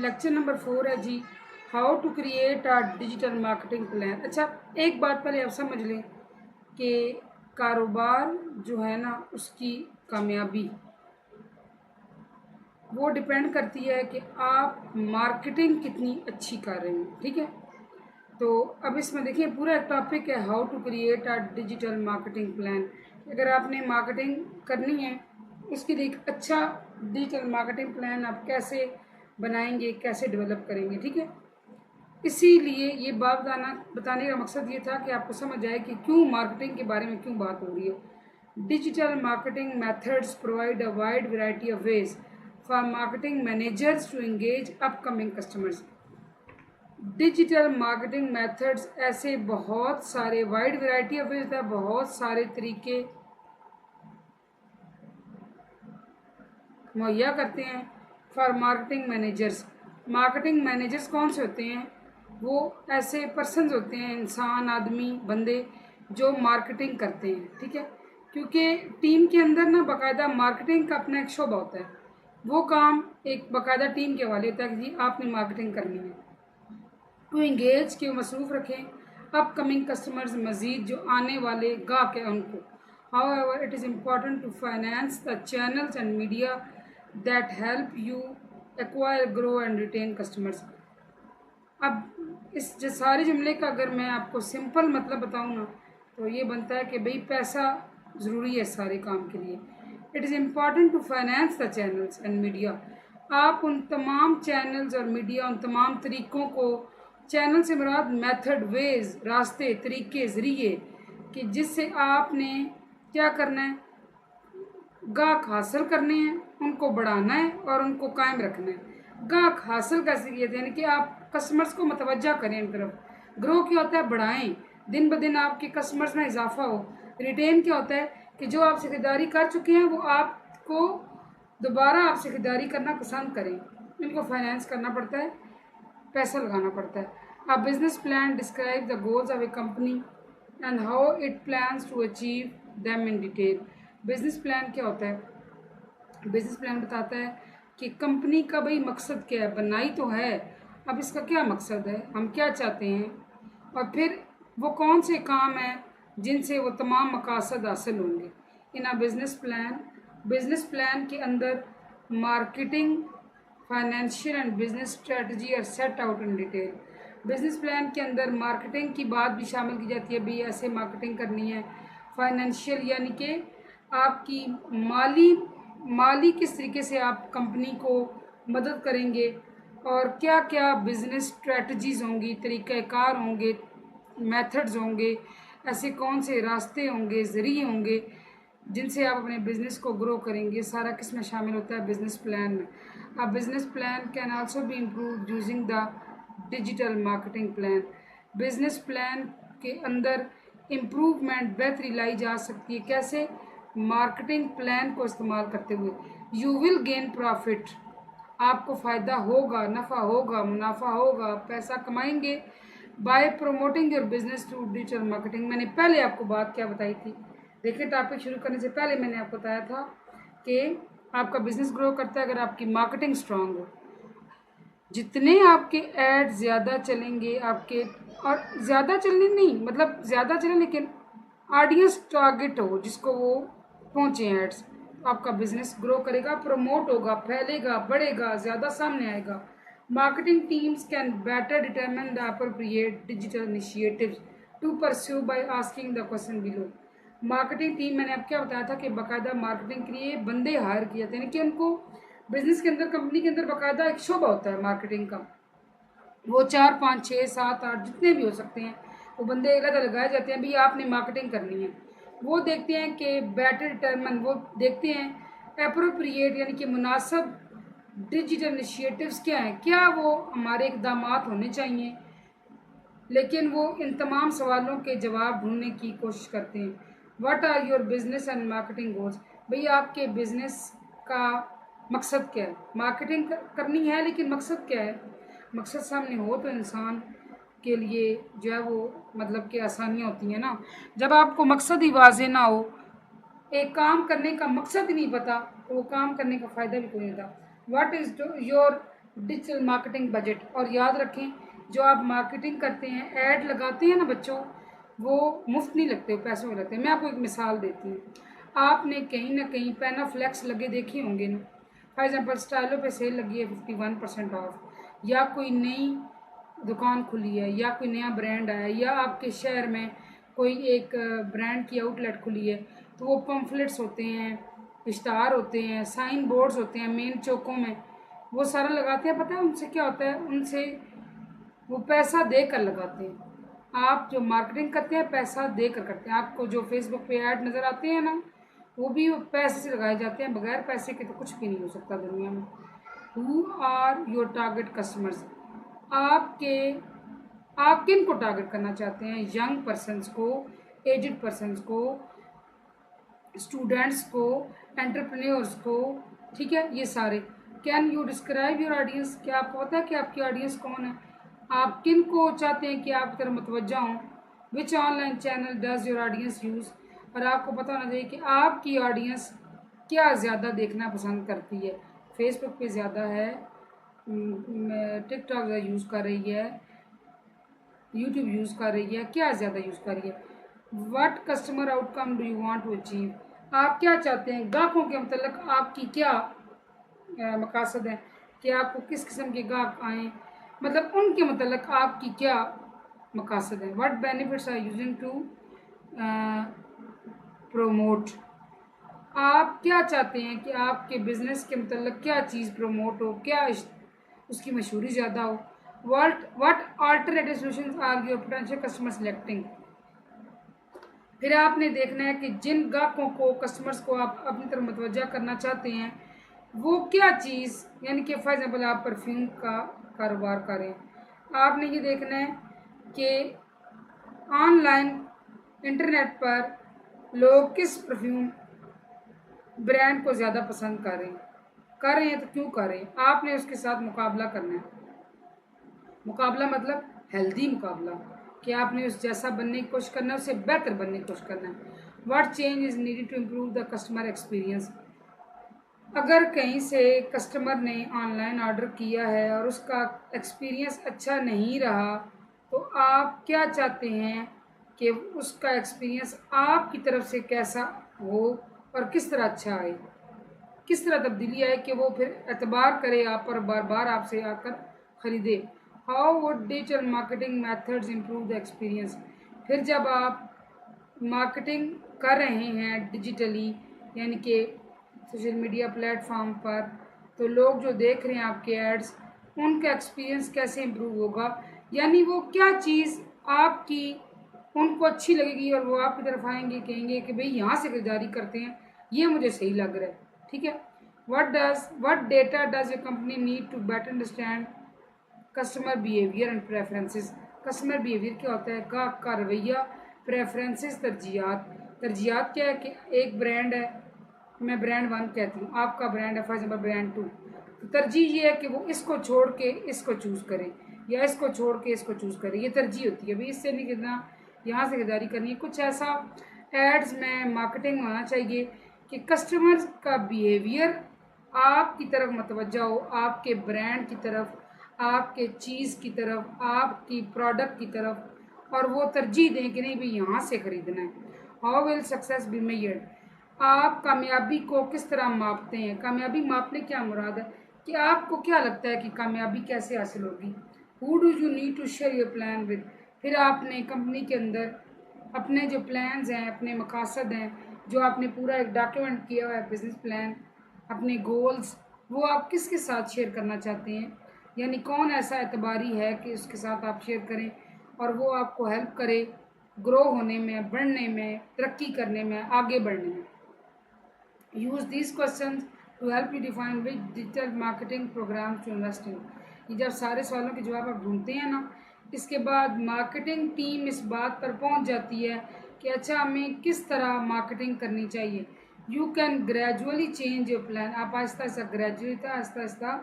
Lecture number 4 है जी, how to create a digital marketing plan. अच्छा, एक बात पहले आप समझ लें कि कारोबार जो है ना, उसकी कामयाबी वो डिपेंड करती है कि आप मार्केटिंग कितनी अच्छी कर रहे हैं। ठीक है, तो अब इसमें देखिए पूरा एक टॉपिक है how to create a digital marketing plan. अगर आपने मार्केटिंग करनी है, उसके लिए एक अच्छा डिजिटल मार्केटिंग प्लान आप कैसे बनाएंगे, कैसे डेवलप करेंगे। ठीक है, इसीलिए ये बात बताने का मकसद ये था कि आपको समझ आए कि क्यों मार्केटिंग के बारे में क्यों बात हो रही है। Digital marketing methods provide a wide variety of ways for marketing managers to engage upcoming customers. Digital marketing methods ऐसे बहुत सारे वाइड वैरायटी ऑफ वेज है, बहुत सारे तरीके मुहैया करते हैं for marketing managers. Marketing managers कौन से होते हैं? वो ऐसे पर्सन्स होते हैं, इंसान, आदमी, बंदे जो मार्केटिंग करते हैं। ठीक है, क्योंकि टीम के अंदर ना बाकायदा मार्केटिंग का अपना एक शोबा होता है। वो काम एक बाकायदा टीम के हवाले होता है कि जी आपने मार्केटिंग करनी है टू इंगेज, के मसरूफ़ रखें अपकमिंग कस्टमर्स, मज़ीद जो आने वाले गाहक हैं उनको। However, it is important to finance the channels and media that help you acquire, grow and retain customers. अब इस जो सारे जुमले का अगर मैं आपको सिंपल मतलब बताऊँ ना, तो ये बनता है कि भाई पैसा ज़रूरी है सारे काम के लिए। It is important to finance the channels and media. आप उन तमाम चैनल्स और मीडिया, उन तमाम तरीक़ों को, चैनल से मुराद मेथड, वेज, रास्ते, तरीके, ज़रिए, कि जिससे आपने क्या करना है, गाहक हासिल करने हैं, उनको बढ़ाना है और उनको कायम रखना है। गाहक हासिल कैसे किए थे, यानी कि आप कस्टमर्स को मतवज्जा करें इन तरफ। ग्रो क्या होता है? बढ़ाएं, दिन ब दिन आपके कस्टमर्स में इजाफा हो। रिटेन क्या होता है कि जो आपसे खरीदारी कर चुके हैं वो आपको दोबारा आपसे खरीदारी करना पसंद करें। इनको फाइनेंस करना पड़ता है, पैसा लगाना पड़ता है। A business plan describe the goals of a company and how it plans to achieve them in detail. Business plan क्या होता है? बिजनेस प्लान बताता है कि कंपनी का भाई मकसद क्या है, बनाई तो है, अब इसका क्या मकसद है, हम क्या चाहते हैं, और फिर वो कौन से काम हैं जिनसे वो तमाम मकासद हासिल होंगे। इन अ बिजनेस प्लान के अंदर marketing, financial and business strategy are set out in detail. Business plan के अंदर मार्केटिंग की बात भी शामिल की जाती है, भाई ऐसे मार्केटिंग करनी है। फाइनेंशियल यानी कि आपकी माली किस तरीके से आप कंपनी को मदद करेंगे, और क्या क्या बिजनेस स्ट्रेटजीज़ होंगी, तरीक़ाकार होंगे, मेथड्स होंगे, ऐसे कौन से रास्ते होंगे, ज़रिए होंगे जिनसे आप अपने बिज़नेस को ग्रो करेंगे। सारा किस में शामिल होता है? बिज़नेस प्लान में। अब business plan can also be improve using the digital marketing plan. Business plan के अंदर इम्प्रूवमेंट, बेहतरी लाई जा सकती है। कैसे? मार्केटिंग प्लान को इस्तेमाल करते हुए। यू विल गेन प्रॉफिट, आपको फ़ायदा होगा, नफ़ा होगा, मुनाफा होगा, पैसा कमाएंगे bye promoting your business through digital marketing. मैंने पहले आपको बात क्या बताई थी? देखिए, टॉपिक शुरू करने से पहले मैंने आपको बताया था कि आपका बिजनेस ग्रो करता है अगर आपकी मार्केटिंग स्ट्रांग हो। जितने आपके एड ज़्यादा चलेंगे आपके, और ज़्यादा चलने नहीं मतलब ज़्यादा चलें लेकिन ऑडियंस टारगेट हो जिसको वो पहुँचे एड्स, आपका बिजनेस ग्रो करेगा, प्रमोट होगा, फैलेगा, बढ़ेगा, ज़्यादा सामने आएगा। Marketing teams can better determine the appropriate digital initiatives to pursue by asking the question below. Marketing team, मैंने अब क्या बताया था कि बाकायदा मार्केटिंग के लिए बंदे हायर किए जाते हैं, यानी कि उनको बिजनेस के अंदर, कंपनी के अंदर बाकायदा एक शोबा होता है मार्केटिंग का। वो 4, 5, 6, 7, 8 जितने भी हो सकते हैं, वो बंदे अलग लगाए जाते हैं, भाई आपने मार्केटिंग करनी है। वो देखते हैं कि बेटर डिटरमिन, वो देखते हैं एप्रोप्रिएट यानी कि मुनासिब डिजिटल इनिशिएटिव्स क्या हैं, क्या वो हमारे इक़दामात होने चाहिए, लेकिन वो इन तमाम सवालों के जवाब ढूंढने की कोशिश करते हैं। What are your business and marketing goals? भाई आपके बिजनेस का मकसद क्या है? मार्केटिंग करनी है लेकिन मकसद क्या है? मकसद सामने हो तो इंसान के लिए जो है वो मतलब कि आसानियाँ होती हैं ना। जब आपको मकसद ही वाज़ेह ना हो, एक काम करने का मकसद ही नहीं पता, तो वो काम करने का फ़ायदा भी कोई नहीं होता। What is your digital marketing budget. और याद रखें, जो आप मार्केटिंग करते हैं, ऐड लगाते हैं ना बच्चों, वो मुफ्त नहीं लगते, वो पैसों में लगते हैं। मैं आपको एक मिसाल देती हूँ। आपने कहीं ना कहीं पेनाफ्लेक्स लगे देखे होंगे ना, फॉर एग्जांपल स्टाइलो पे सेल लगी है 51% ऑफ, या कोई नई दुकान खुली है, या कोई नया ब्रांड आया है, या आपके शहर में कोई एक ब्रांड की आउटलेट खुली है, तो वो पम्फलेट्स होते हैं, इश्तहार होते हैं, साइन बोर्ड्स होते हैं मेन चौकों में, वो सारा लगाते हैं। पता है उनसे क्या होता है? उनसे वो पैसा दे कर लगाते हैं। आप जो मार्केटिंग करते हैं पैसा दे कर करते हैं। आपको जो फेसबुक पे ऐड नज़र आते हैं ना, वो भी पैसे से लगाए जाते हैं। बगैर पैसे के तो कुछ भी नहीं हो सकता दुनिया में। Who are your target customers? आपके आप किन को टारगेट करना चाहते हैं? यंग पर्सनस को, एजड पर्सनस को, स्टूडेंट्स को, एंटरप्रेन्योर्स को, ठीक है, ये सारे। Can you describe your audience? क्या आपको पता है कि आपकी ऑडियंस कौन है? आप किन को चाहते हैं कि आपकी तरफ मुतवज्जा हों? Which online channel does your audience use? और आपको पता होना चाहिए कि आपकी ऑडियंस क्या ज़्यादा देखना पसंद करती है। फेसबुक पे ज़्यादा है, टिकटॉक ज़्यादा यूज़ कर रही है, यूट्यूब यूज़ कर रही है, क्या ज़्यादा यूज़ कर रही है? What customer outcome do you want to achieve? आप क्या चाहते हैं? ग्राहकों के मतलब आपकी क्या मकासद है कि आपको किस किस्म के ग्राहक आएँ, मतलब उनके मतलब आपकी क्या मकासद है? What benefits are using to promote? आप क्या चाहते हैं कि आपके बिजनेस के मतलब क्या चीज़ प्रमोट हो, क्या उसकी मशहूरी ज़्यादा हो? What alternative solutions are your potential customer selecting? फिर आपने देखना है कि जिन ग्राहकों को, कस्टमर्स को आप अपनी तरफ मुतवज्जा करना चाहते हैं, वो क्या चीज़, यानी कि फॉर एग्जाम्पल आप परफ्यूम का कारोबार करें, आपने ये देखना है कि ऑनलाइन इंटरनेट पर लोग किस परफ्यूम ब्रांड को ज़्यादा पसंद कर रहे हैं तो क्यों कर रहे हैं? आपने उसके साथ मुकाबला करना है। मुकाबला मतलब हेल्दी मुकाबला, कि आपने उस जैसा बनने की कोशिश करना है, उससे बेहतर बनने की कोशिश करना है। What change is needed to improve the customer experience? अगर कहीं से कस्टमर ने ऑनलाइन ऑर्डर किया है और उसका एक्सपीरियंस अच्छा नहीं रहा, तो आप क्या चाहते हैं कि उसका एक्सपीरियंस आपकी तरफ से कैसा हो और किस तरह अच्छा आए, किस तरह तब्दीली आए कि वो फिर एतबार करे आप पर, बार बार आपसे आकर ख़रीदे। How would digital marketing methods improve the experience? फिर जब आप मार्केटिंग कर रहे हैं डिजिटली, यानी कि सोशल मीडिया प्लेटफॉर्म पर, तो लोग जो देख रहे हैं आपके एड्स, उनका एक्सपीरियंस कैसे इम्प्रूव होगा? यानी वो क्या चीज़ आपकी उनको अच्छी लगेगी और वो आपकी तरफ आएंगे, कहेंगे कि भाई यहाँ से खरीदारी करते हैं, ये मुझे सही लग रहा है, ठीक है। What data does your company need to better understand customer behaviour and preferences? Customer behaviour क्या होता है? ग्राहक का रवैया, प्रेफरेंसेस तरजीहात। तरजीहात क्या है कि एक ब्रांड है, मैं ब्रांड 1 कहती हूँ, आपका ब्रांड है फॉर एग्जाम्पल ब्रांड 2, तो तरजीह ये है कि वो इसको छोड़ के इसको चूज़ करें, या इसको छोड़ के इसको चूज़ करें, ये तरजीह होती है। भाई इससे नहीं कितना यहाँ से खरीदारी करनी है। कुछ ऐसा एड्स में मार्केटिंग होना चाहिए कि कस्टमर्स का बिहेवियर आपकी तरफ मतवज्जा हो, आपके ब्रांड की तरफ, आपके चीज़ की तरफ, आपकी प्रोडक्ट की तरफ, और वो तरजीह दें कि नहीं भाई यहाँ से ख़रीदना है। How will success be measured? आप कामयाबी को किस तरह मापते हैं? कामयाबी मापने क्या मुराद है कि आपको क्या लगता है कि कामयाबी कैसे हासिल होगी? Who do you need to share your plan with? फिर आपने कंपनी के अंदर अपने जो प्लान्स हैं, अपने मकासद हैं, जो आपने पूरा एक डॉक्यूमेंट किया हुआ है, बिजनेस प्लान, अपने गोल्स, वो आप किसके साथ शेयर करना चाहते हैं? यानी कौन ऐसा एतबारी है कि उसके साथ आप शेयर करें और वो आपको हेल्प करे ग्रो होने में, बढ़ने में, तरक्की करने में, आगे बढ़ने में। Use these question to help you define which digital marketing programme to invest in. ये जब सारे सवालों के जवाब आप ढूंढते हैं ना, इसके बाद मार्केटिंग टीम इस बात पर पहुंच जाती है कि अच्छा हमें किस तरह मार्केटिंग करनी चाहिए। You can gradually change your plan. आप आहिस्ता आहिस्ता आहिस्ता आहिस्ता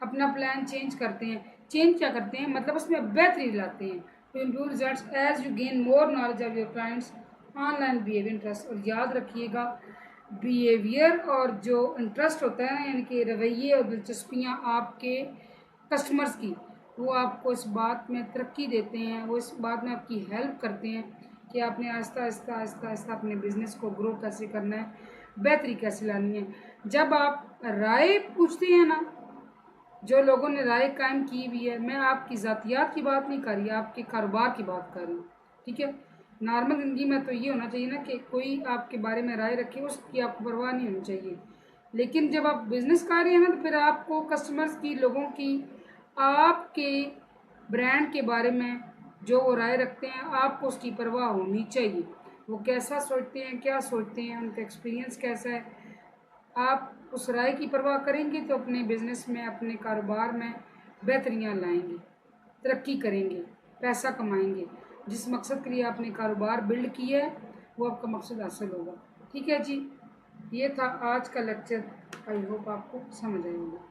अपना प्लान चेंज करते हैं। चेंज क्या करते हैं, मतलब उसमें बेहतरी लाते हैं। To improve results as you gain more knowledge of your clients online behaviour interest. और याद रखिएगा, बिहेवियर और जो इंटरेस्ट होता है ना, यानी कि रवैये और दिलचस्पियाँ आपके कस्टमर्स की, वो आपको इस बात में तरक्की देते हैं, वो इस बात में आपकी हेल्प करते हैं कि आपने आहिस्ता आहिस्ता आहिस्ता आहिस्ता अपने बिज़नेस को ग्रो कैसे करना है, बेहतरी कैसे लानी है। जब आप राय पूछते हैं ना, जो लोगों ने राय कायम की हुई है, मैं आपकी ज़ातियात की बात नहीं कर रही, आपके कारोबार की बात कर रही हूँ, ठीक है। नॉर्मल ज़िंदगी में तो ये होना चाहिए ना कि कोई आपके बारे में राय रखे, उसकी आपको परवाह नहीं होनी चाहिए। लेकिन जब आप बिज़नेस कर रहे हैं ना, तो फिर आपको कस्टमर्स की, लोगों की, आपके ब्रांड के बारे में जो वो राय रखते हैं, आपको उसकी परवाह होनी चाहिए। वो कैसा सोचते हैं, क्या सोचते हैं, उनका एक्सपीरियंस कैसा है, आप उस राय की परवाह करेंगे तो अपने बिज़नेस में, अपने कारोबार में बेहतरियाँ लाएंगे, तरक्की करेंगे, पैसा कमाएंगे। जिस मकसद के लिए आपने कारोबार बिल्ड किया है, वो आपका मकसद हासिल होगा। ठीक है जी, ये था आज का लेक्चर। आई होप आपको समझ आएगा।